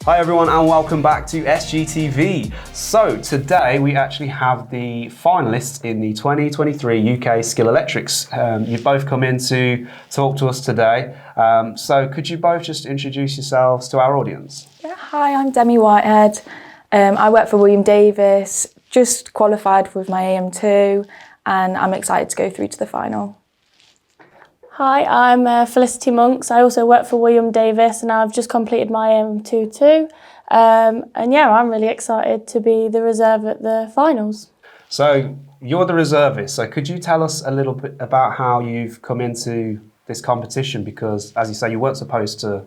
Hi everyone and welcome back to SGTV. So today we actually have the finalists in the 2023 UK SkillELECTRICs. You've both come in to talk to us today. So could you both just introduce yourselves to our audience? Yeah, hi, I'm Demi Whitehead. I work for William Davis, just qualified with my AM2 and I'm excited to go through to the final. Hi, I'm Felicity Monks. I also work for William Davis and I've just completed my AM2 too. And yeah, I'm really excited to be the reserve at the finals. So you're the reservist, so could you tell us a little bit about how you've come into this competition? Because as you say, you weren't supposed to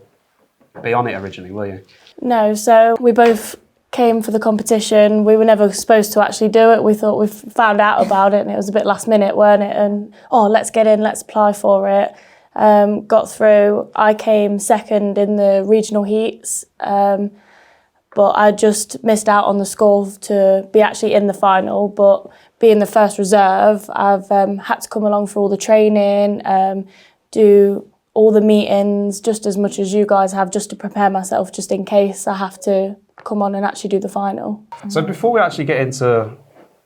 be on it originally, were you? No, so we both came for the competition. We were never supposed to actually do it. We thought we found out about it and it was a bit last minute, weren't it? And let's get in, let's apply for it. Got through. I came second in the regional heats, but I just missed out on the score to be actually in the final. But being the first reserve, I've had to come along for all the training, do all the meetings just as much as you guys have, just to prepare myself just in case I have to come on and actually do the final. So before we actually get into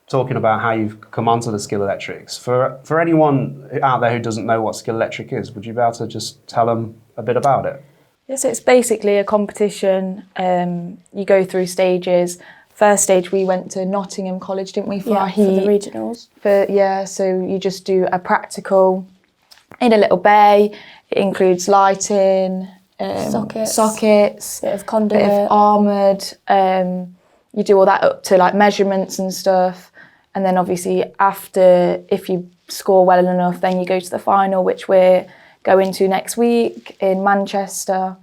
talking about how you've come onto the SkillELECTRICs, for anyone out there who doesn't know what SkillELECTRIC is, would you be able to just tell them a bit about it? Yes, it's basically a competition. You go through stages. First stage we went to Nottingham College, didn't we, for our heat? For the regionals. So you just do a practical in a little bay. It includes lighting, sockets, bit of conduit, bit of armoured. You do all that up to like measurements and stuff, and then obviously after, if you score well enough, then you go to the final, which we're going to next week in Manchester.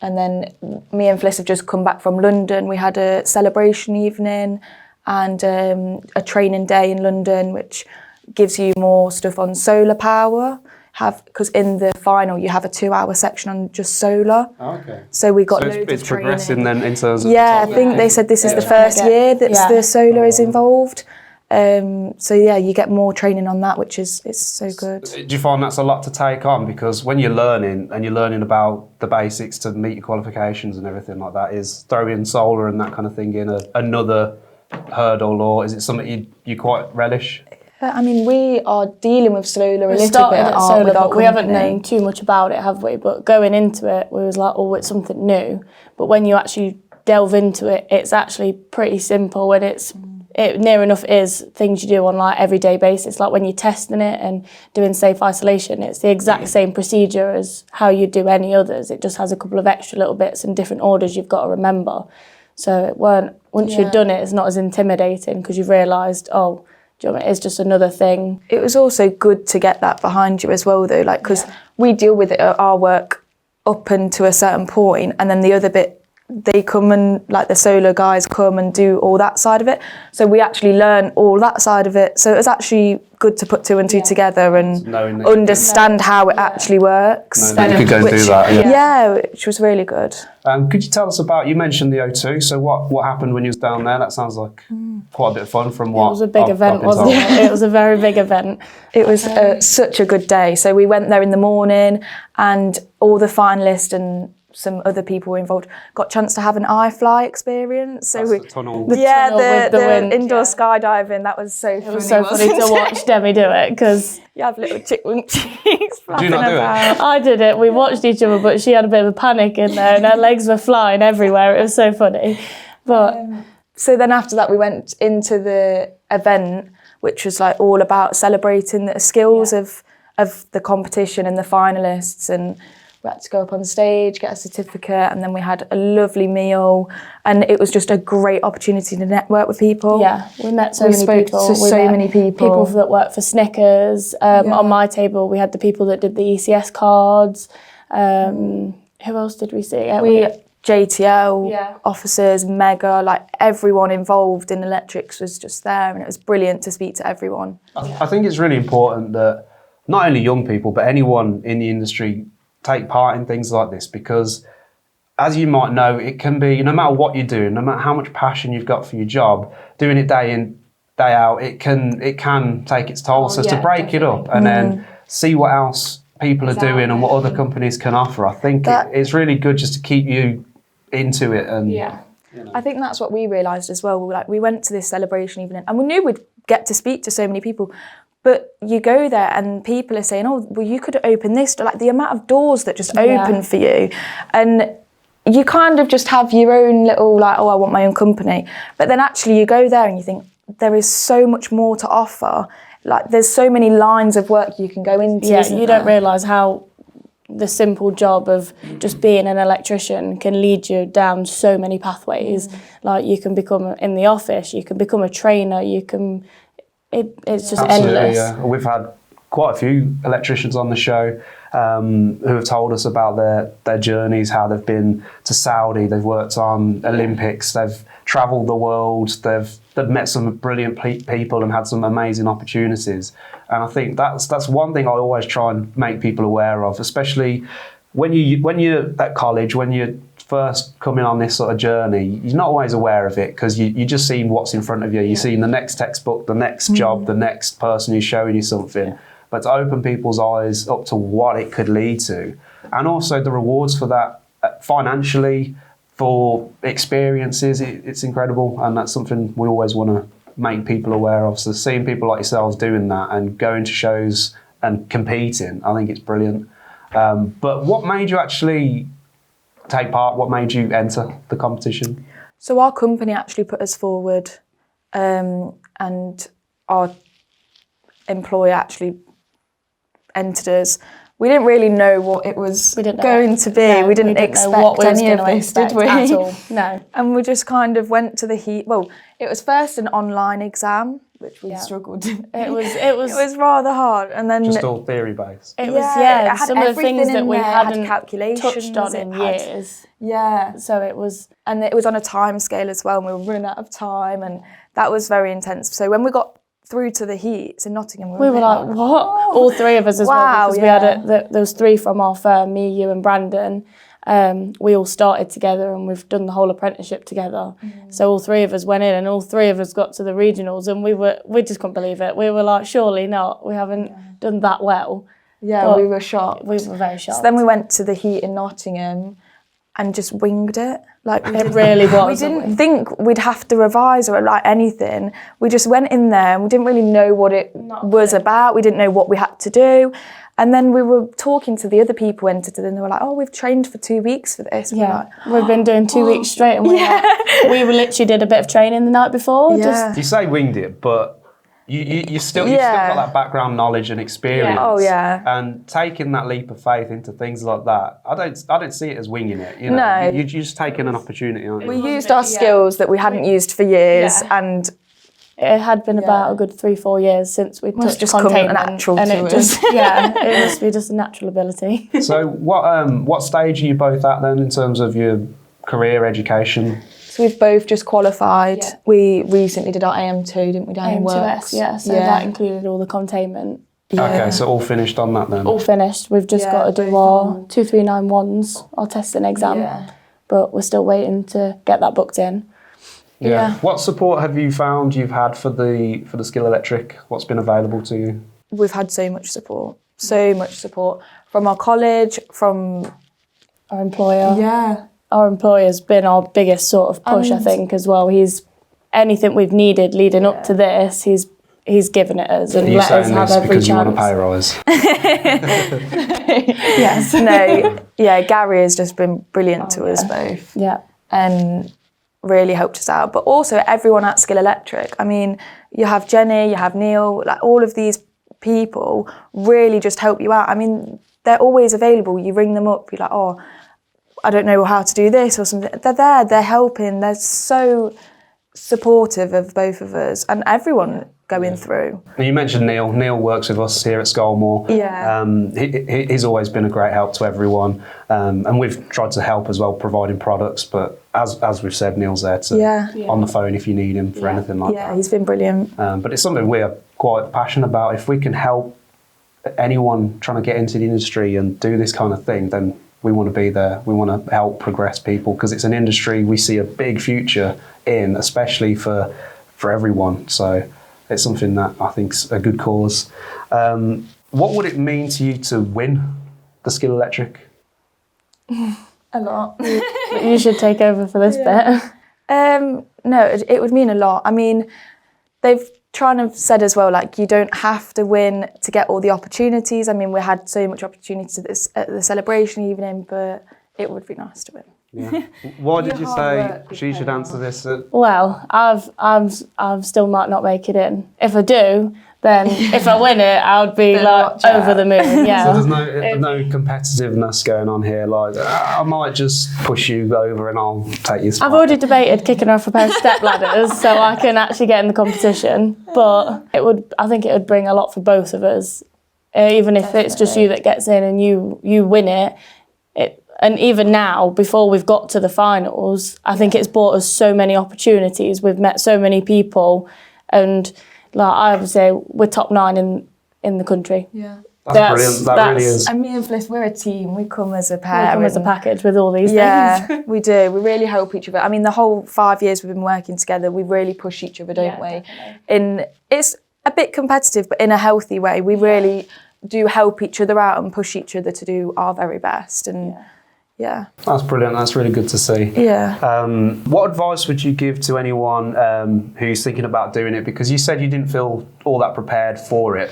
And then me and Fliss have just come back from London. We had a celebration evening and a training day in London, which gives you more stuff on solar power. Because in the final you have a 2-hour section on just solar. Oh, okay. So we got so loads it's of training. progressing then in terms of I think they said this is the first year that the solar is involved. So yeah, you get more training on that, which is so good. Do you find that's a lot to take on? Because when you're learning about the basics to meet your qualifications and everything like that, is throwing solar and that kind of thing in another hurdle, or is it something you quite relish? I mean, we are dealing with solar a little bit at solar, but we haven't company. known too much about it, have we? But going into it, we was like, it's something new. But when you actually delve into it, it's actually pretty simple, and it near enough is things you do on like everyday basis. Like when you're testing it and doing safe isolation, it's the exact same procedure as how you do any others. It just has a couple of extra little bits and different orders you've got to remember. So once you've done it, it's not as intimidating because you've realised, it's just another thing. It was also good to get that behind you as well, though, because we deal with it at our work up until a certain point, and then the other bit, they come and, like the solar guys come and do all that side of it. So we actually learn all that side of it. So it was actually good to put two and two together and understand how it actually works. You could go and do that. Yeah, which was really good. Could you tell us about, you mentioned the O2, so what happened when you was down there? That sounds like quite a bit of fun from what It was a big event, wasn't it? It was a very big event. It was such a good day. So we went there in the morning and all the finalists and some other people were involved got a chance to have an iFly experience. So the tunnel. The indoor skydiving, that was so funny. It was so funny to watch Demi do it because you have little chipmunk cheeks flapping do about. I did it. We watched each other, but she had a bit of a panic in there and her legs were flying everywhere. It was so funny. But so then after that we went into the event, which was like all about celebrating the skills of the competition and the finalists, and we had to go up on stage, get a certificate, and then we had a lovely meal, and it was just a great opportunity to network with people. Yeah, we met so many people. People that work for Snickers. On my table, we had the people that did the ECS cards. Who else did we see? JTL, officers, Mega, like everyone involved in electrics was just there, and it was brilliant to speak to everyone. I think it's really important that not only young people, but anyone in the industry take part in things like this, because as you might know, it can be, no matter what you're doing, no matter how much passion you've got for your job, doing it day in, day out, it can take its toll. So to break it up and then see what else people are doing and what other companies can offer, I think it's really good just to keep you into it. And I think that's what we realised as well. We went to this celebration evening and we knew we'd get to speak to so many people. But you go there and people are saying, oh, well, you could open this door. Like the amount of doors that just open for you. And you kind of just have your own little, like, oh, I want my own company. But then actually you go there and you think, there is so much more to offer. Like there's so many lines of work you can go into. Yeah, you don't realise how the simple job of just being an electrician can lead you down so many pathways. Like you can become in the office, you can become a trainer, you can, it's just endless. Yeah. We've had quite a few electricians on the show who have told us about their journeys, how they've been to Saudi, they've worked on Olympics, they've travelled the world, they've met some brilliant people and had some amazing opportunities. And I think that's one thing I always try and make people aware of, especially when you're at college, when you're first coming on this sort of journey, you're not always aware of it because you just see what's in front of you. You're seeing the next textbook, the next job, the next person who's showing you something. Yeah. But to open people's eyes up to what it could lead to, and also the rewards for that financially, for experiences, it's incredible, and that's something we always want to make people aware of. So seeing people like yourselves doing that and going to shows and competing, I think it's brilliant. But what made you actually take part? What made you enter the competition? So our company actually put us forward, and our employer actually entered us. We didn't really know what it was going to be. No, we didn't expect what we any of this, did we? At all. No. And we just kind of went to the heat. Well, it was first an online exam, which we struggled. It was rather hard, and then just all theory based. It was it had some of the things that we hadn't calculations, touched on in years. Yeah. So it was on a time scale as well, and we were running out of time, and that was very intense. So when we got through to the heats in Nottingham, we were like, what? All three of us as well, because we had there was three from our firm, me, you and Brandon. We all started together and we've done the whole apprenticeship together. So all three of us went in and all three of us got to the regionals, and we just couldn't believe it. We were like, surely not, we haven't done that well. Yeah, but we were shocked. We were very shocked. So then we went to the heat in Nottingham and just winged it. Like it really was. We didn't think we'd have to revise or like anything. We just went in there and we didn't really know what it was about. We didn't know what we had to do. And then we were talking to the other people who entered, and they were like, oh, we've trained for 2 weeks for this. Yeah, we've been doing 2 weeks straight, and we literally did a bit of training the night before. Yeah. You say winged it, but you've still got that background knowledge and experience. Yeah. Oh yeah. And taking that leap of faith into things like that, I don't see it as winging it. You know, no. You're just taking an opportunity. Aren't you? We used our skills that we hadn't used for years, and it had been about a good 3-4 years since we touched just containment, natural and to it us. just it must be just a natural ability. So what stage are you both at then in terms of your career education? So we've both just qualified. Yeah. We recently did our AM2, didn't we, down in Works? AM2S, so that included all the containment. Yeah. Okay, so all finished on that then? All finished. We've just got to do our 2391s, our testing exam, but we're still waiting to get that booked in. Yeah. What support have you found you've had for the SkillELECTRIC? What's been available to you? We've had so much support from our college, from our employer. Yeah. Our employer's been our biggest sort of push, I think, as well. He's anything we've needed leading up to this, he's given it us and let us have every chance. You want a pay rise? Yes. No. Yeah. Gary has just been brilliant to us both. Yeah. And really helped us out. But also everyone at SkillELECTRIC. I mean, you have Jenny, you have Neil. Like all of these people really just help you out. I mean, they're always available. You ring them up. You're like, oh, I don't know how to do this or something. They're there, they're helping, they're so supportive of both of us and everyone going through. You mentioned Neil. Neil works with us here at Scolmore. Yeah. He's always been a great help to everyone, and we've tried to help as well, providing products, but as we've said, Neil's there on the phone if you need him for anything like that. Yeah, he's been brilliant. But it's something we're quite passionate about. If we can help anyone trying to get into the industry and do this kind of thing, then we want to be there. We want to help progress people because it's an industry we see a big future in, especially for everyone. So it's something that I think's a good cause. What would it mean to you to win the SkillELECTRIC? A lot. But you should take over for this bit. No, it would mean a lot. I mean, they've trying to said as well, like, you don't have to win to get all the opportunities. I mean, we had so much opportunities at the celebration evening, but it would be nice to win. Yeah. Why did you say she should answer this? Well, I've still might not make it in. If I do, then if I win it, I would be like over the moon. Yeah. So there's no competitiveness going on here. Like, I might just push you over and I'll take your spot. I've already debated kicking off a pair of step ladders so I can actually get in the competition. But I think it would bring a lot for both of us, even if it's just you that gets in and you win it. And even now, before we've got to the finals, I think it's brought us so many opportunities. We've met so many people, and like I would say, we're top 9 in the country. Yeah. That's brilliant. That really is. And me and Fliss, we're a team. We come as a pair. We come as a package with all these things. Yeah, we do. We really help each other. I mean, the whole 5 years we've been working together, we really push each other, don't we? Definitely. It's a bit competitive, but in a healthy way. We really do help each other out and push each other to do our very best. And yeah. That's brilliant. That's really good to see. Yeah. What advice would you give to anyone who's thinking about doing it? Because you said you didn't feel all that prepared for it.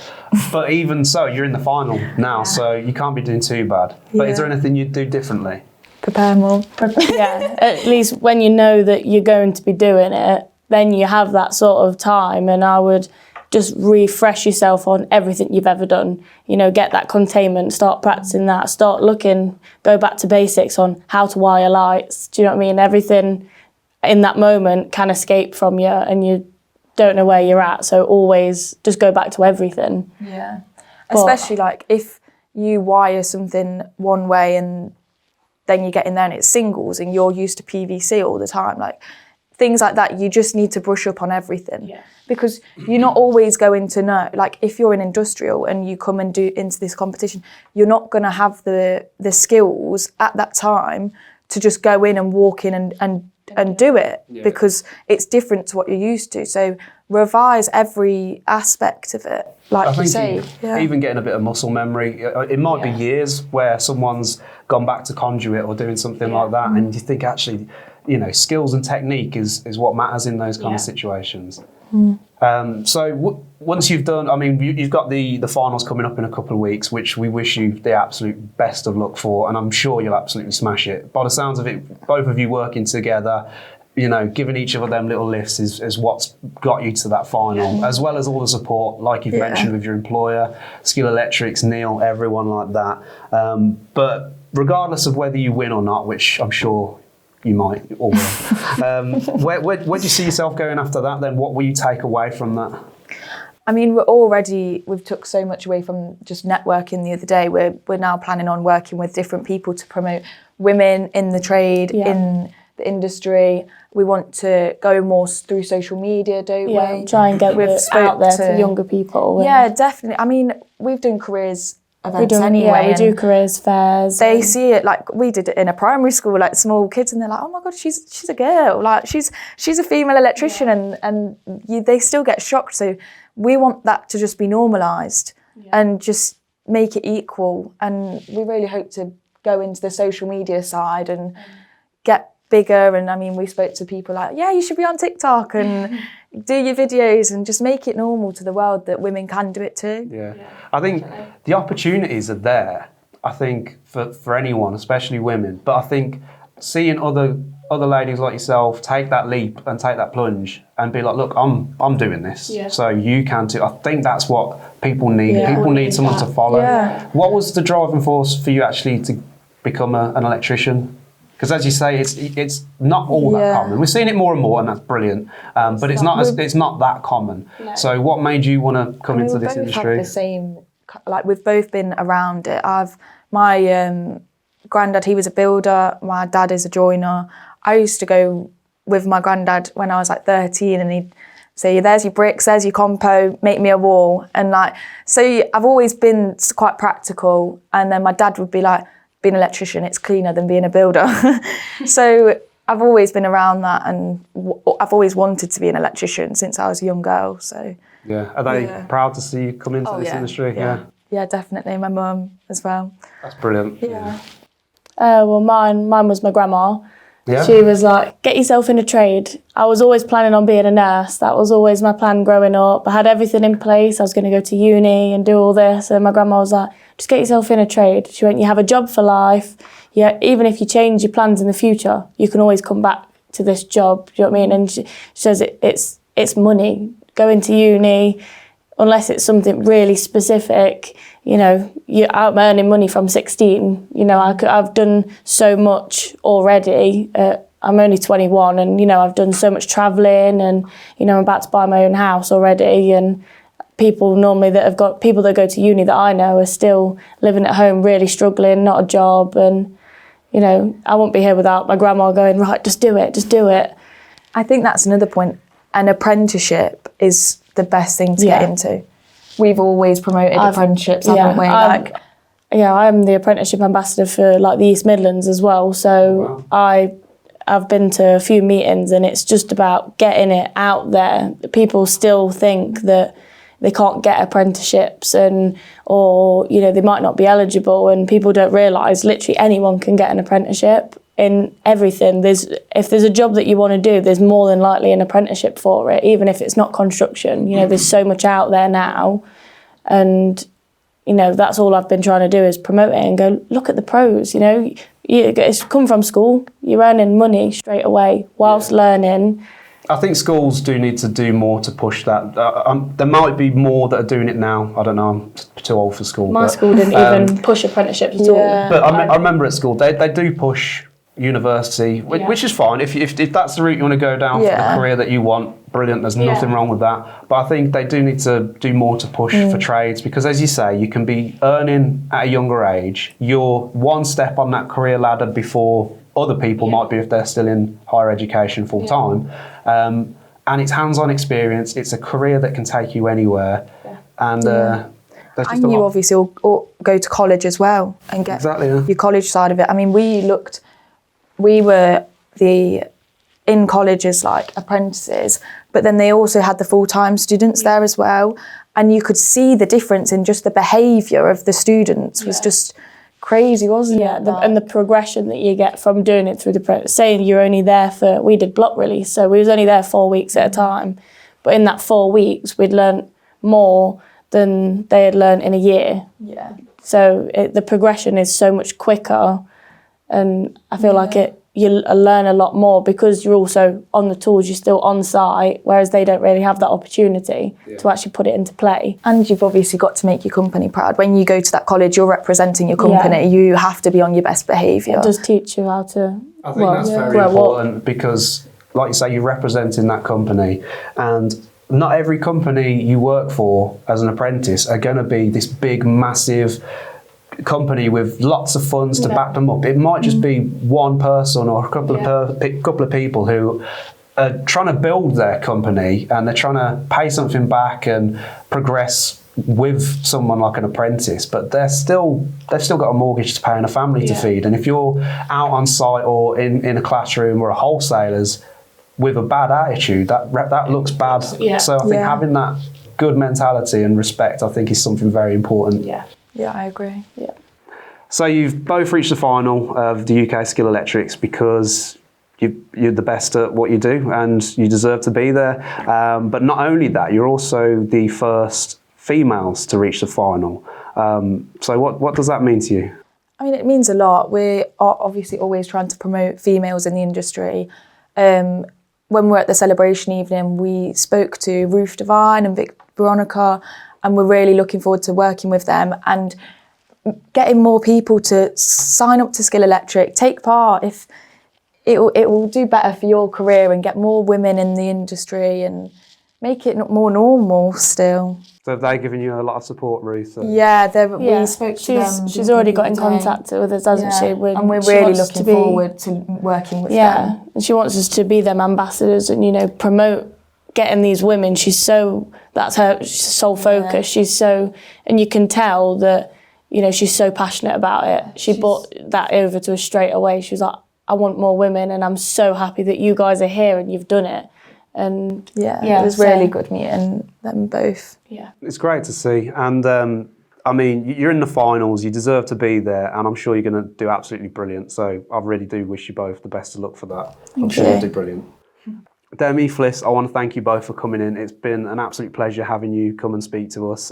But even so, you're in the final now, so you can't be doing too bad. But is there anything you'd do differently? Prepare more. Yeah. At least when you know that you're going to be doing it, then you have that sort of time. And I would just refresh yourself on everything you've ever done. You know, get that containment, start practicing that, start looking, go back to basics on how to wire lights. Do you know what I mean? Everything in that moment can escape from you and you don't know where you're at. So always just go back to everything. Yeah. Especially like if you wire something one way and then you get in there and it's singles and you're used to PVC all the time, like things like that, you just need to brush up on everything. Yeah. Because you're not always going to know, like if you're in industrial and you come and do into this competition, you're not going to have the skills at that time to just go in and walk in and do it because it's different to what you're used to. So revise every aspect of it, like you say. Even getting a bit of muscle memory, it might be years where someone's gone back to conduit or doing something like that, and you think actually, you know, skills and technique is what matters in those kind of situations. So once you've done, I mean, you've got the finals coming up in a couple of weeks, which we wish you the absolute best of luck for, and I'm sure you'll absolutely smash it. By the sounds of it, both of you working together, you know, giving each other them little lifts is what's got you to that final, as well as all the support, like you've mentioned with your employer, SkillELECTRIC's, Neil, everyone like that. But regardless of whether you win or not, which I'm sure you might or will, where do you see yourself going after that then? What will you take away from that? I mean, we've took so much away from just networking the other day. We're now planning on working with different people to promote women in the trade, in the industry. We want to go more through social media, don't we? Try and get it out there to younger people. Yeah, definitely. I mean, we've done careers events anyway. Yeah, we do careers fairs. They see it like we did it in a primary school, like small kids, and they're like, "Oh my God, she's a girl! Like she's a female electrician," and they still get shocked. So we want that to just be normalised and just make it equal. And we really hope to go into the social media side and get bigger. And I mean, we spoke to people like, yeah, you should be on TikTok and do your videos and just make it normal to the world that women can do it too. Yeah. I think the opportunities are there, I think, for anyone, especially women. But I think seeing other ladies like yourself take that leap and take that plunge and be like, look, I'm doing this, so you can too. I think that's what people need. People need someone to follow. Yeah. What was the driving force for you actually to become an electrician? Because as you say, it's not all that common. We're seeing it more and more, and that's brilliant. But it's not that common. No. So what made you want to come into this industry? Had the same, like we've both been around it. My granddad, he was a builder. My dad is a joiner. I used to go with my granddad when I was like 13, and he'd say, "There's your bricks, there's your compo, make me a wall." And like, so I've always been quite practical. And then my dad would be like, being an electrician, it's cleaner than being a builder. So I've always been around that, and I've always wanted to be an electrician since I was a young girl. So are they proud to see you come into this industry? Yeah, definitely. My mum as well. That's brilliant. Yeah. Well, mine was my grandma. Yeah. She was like, get yourself in a trade. I was always planning on being a nurse. That was always my plan growing up. I had everything in place. I was going to go to uni and do all this. And my grandma was like, just get yourself in a trade. She went, you have a job for life. Yeah, even if you change your plans in the future, you can always come back to this job. Do you know what I mean? And she says it's money. Going to uni, unless it's something really specific, you know, I'm earning money from 16. You know, I've done so much already. I'm only 21 and, you know, I've done so much travelling and, you know, I'm about to buy my own house already. And people normally people that go to uni that I know are still living at home, really struggling, not a job. And, you know, I won't be here without my grandma going, right, just do it, just do it. I think that's another point. An apprenticeship is the best thing to get into. We've always promoted apprenticeships, haven't we? I'm the apprenticeship ambassador for like the East Midlands as well. So I've been to a few meetings and it's just about getting it out there. People still think that they can't get apprenticeships or you know, they might not be eligible, and people don't realise literally anyone can get an apprenticeship in everything. If there's a job that you want to do, there's more than likely an apprenticeship for it, even if it's not construction. You know, there's so much out there now, and you know, that's all I've been trying to do is promote it and go, look at the pros. You know, it's come from school, you're earning money straight away whilst learning. I think schools do need to do more to push that. There might be more that are doing it now. I don't know, I'm too old for school. My school didn't even push apprenticeships at all. But I remember at school, they do push university, which is fine. If that's the route you want to go down for the career that you want, brilliant, there's nothing wrong with that. But I think they do need to do more to push for trades, because as you say, you can be earning at a younger age. You're one step on that career ladder before other people might be if they're still in higher education full time. And it's hands-on experience. It's a career that can take you anywhere. And you obviously all go to college as well and get your college side of it. I mean, we were in college as like apprentices, but then they also had the full-time students there as well. And you could see the difference in just the behaviour of the students was just crazy, wasn't it? And the progression that you get from doing it through saying you're only there we did block release, so we was only there 4 weeks at a time. But in that 4 weeks, we'd learnt more than they had learnt in a year. Yeah. So the progression is so much quicker, and I feel like you learn a lot more because you're also on the tools, you're still on site, whereas they don't really have that opportunity to actually put it into play. And you've obviously got to make your company proud. When you go to that college, you're representing your company. You have to be on your best behaviour. It does teach you how to I think that's very important because, like you say, you're representing that company, and not every company you work for as an apprentice are going to be this big, massive company with lots of funds to back them up. It might just be one person or a couple of people who are trying to build their company, and they're trying to pay something back and progress with someone like an apprentice, but they've still got a mortgage to pay and a family to feed. And if you're out on site or in a classroom or a wholesaler's with a bad attitude, that looks bad. So I think having that good mentality and respect, I think, is something very important. Yeah, I agree. Yeah. So you've both reached the final of the UK SkillELECTRICs because you're the best at what you do and you deserve to be there. But not only that, you're also the first females to reach the final. So what does that mean to you? I mean, it means a lot. We are obviously always trying to promote females in the industry. When we're at the celebration evening, we spoke to Ruth Devine and Veronica, and we're really looking forward to working with them and getting more people to sign up to SkillELECTRIC, take part. If it will do better for your career and get more women in the industry and make it more normal still. So have they given you a lot of support, Ruth? Yeah, we spoke to them. She's already got in contact with us, hasn't she? And we're really looking forward to working with them. Yeah, and she wants us to be them ambassadors and, you know, promote getting these women. She's so sole focus. She's so, and you can tell that, you know, she's so passionate about it. She brought that over to us straight away. She was like, I want more women, and I'm so happy that you guys are here and you've done it. And it was really good meeting them both. Yeah, it's great to see. And I mean, you're in the finals, you deserve to be there, and I'm sure you're going to do absolutely brilliant. So I really do wish you both the best of luck for that. I'm sure you'll do brilliant. Demi, Fliss, I want to thank you both for coming in. It's been an absolute pleasure having you come and speak to us.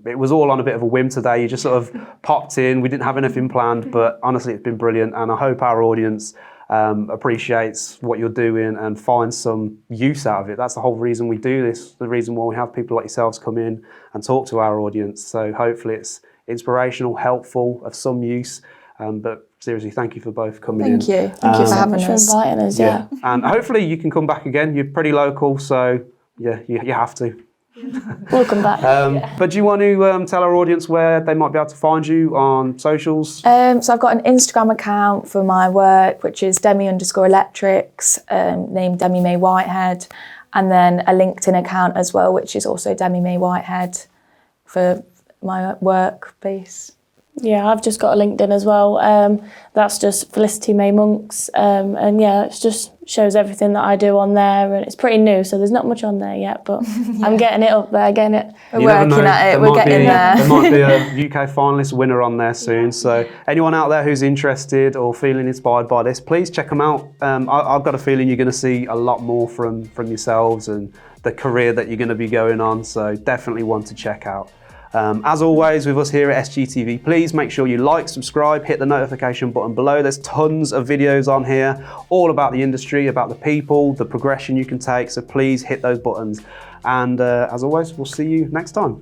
It was all on a bit of a whim today. You just sort of popped in. We didn't have anything planned, but honestly, it's been brilliant. And I hope our audience appreciates what you're doing and finds some use out of it. That's the whole reason we do this, the reason why we have people like yourselves come in and talk to our audience. So hopefully it's inspirational, helpful, of some use. But seriously, thank you for both coming in. Thank you. Thank you for having us. For inviting us, yeah. And hopefully you can come back again. You're pretty local, so yeah, you have to. We'll come back. But do you want to tell our audience where they might be able to find you on socials? So I've got an Instagram account for my work, which is Demi_Electrics, named Demi May Whitehead, and then a LinkedIn account as well, which is also Demi May Whitehead for my work base. Yeah, I've just got a LinkedIn as well. That's just Felicity May Monks. And yeah, it just shows everything that I do on there. And it's pretty new, so there's not much on there yet, but I'm getting it up there, getting it. We're working at it, we're getting there. There might be a UK finalist winner on there soon. So anyone out there who's interested or feeling inspired by this, please check them out. I've got a feeling you're going to see a lot more from yourselves and the career that you're going to be going on. So definitely one to check out. As always with us here at SGTV, please make sure you like, subscribe, hit the notification button below. There's tons of videos on here, all about the industry, about the people, the progression you can take. So please hit those buttons. And as always, we'll see you next time.